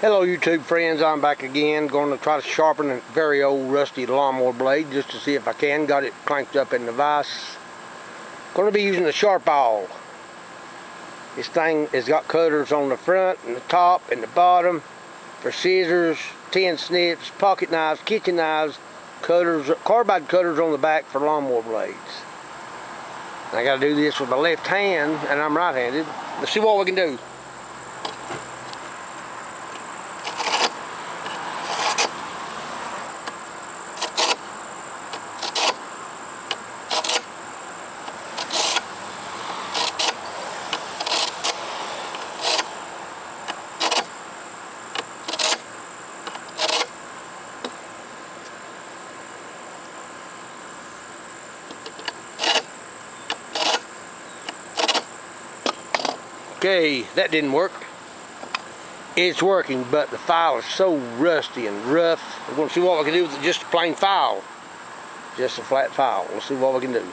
Hello YouTube friends, I'm back again. Going to try to sharpen a very old rusty lawnmower blade just to see if I can. Got it clanked up in the vise. Going to be using the Sharp awl. This thing has got cutters on the front and the top and the bottom for scissors, tin snips, pocket knives, kitchen knives, cutters, carbide cutters on the back for lawnmower blades. I got to do this with my left hand and I'm right-handed. Let's see what we can do. Okay, that didn't work. It's working, but the file is so rusty and rough. We're going to see what we can do with just a plain file. Just a flat file. We'll see what we can do.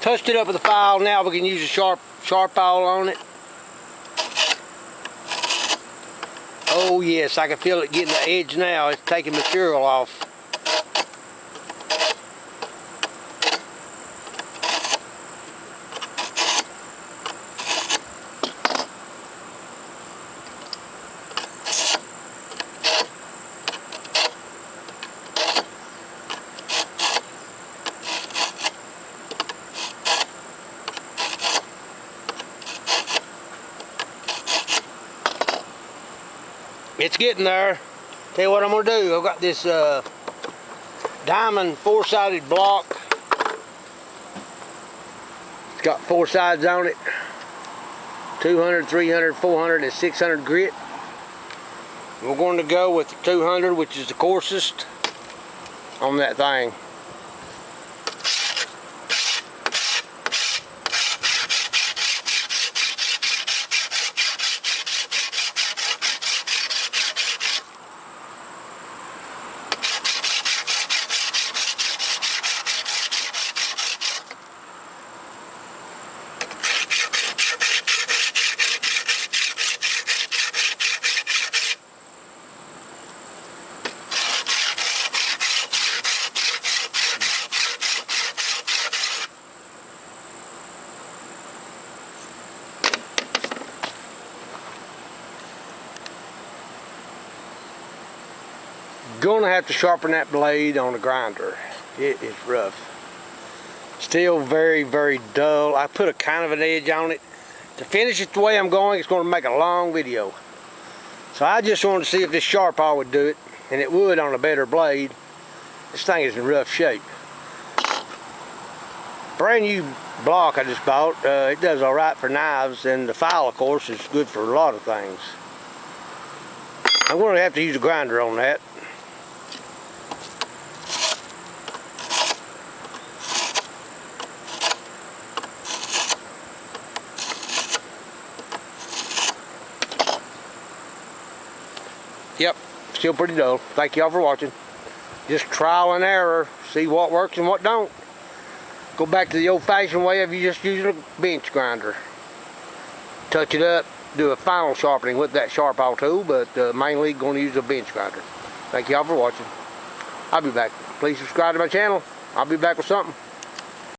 Touched it up with the file. Now we can use a sharp awl on it. Oh yes, I can feel it getting the edge now. It's taking material off. It's getting there. Tell you what I'm going to do. I've got this diamond four-sided block. It's got four sides on it. 200, 300, 400, and 600 grit. We're going to go with the 200, which is the coarsest on that thing. Gonna have to sharpen that blade on the grinder. It is rough. Still very, very dull. I put a kind of an edge on it. To finish it the way I'm going, it's going to make a long video. So I just wanted to see if this Sharp awl would do it, and it would on a better blade. This thing is in rough shape. Brand new block I just bought. It does all right for knives, and the file, of course, is good for a lot of things. I'm going to have to use a grinder on that. Yep, still pretty dull. Thank y'all for watching. Just trial and error. See what works and what don't. Go back to the old-fashioned way of you just using a bench grinder. Touch it up, do a final sharpening with that Sharp awl tool, but mainly going to use a bench grinder. Thank y'all for watching. I'll be back. Please subscribe to my channel. I'll be back with something.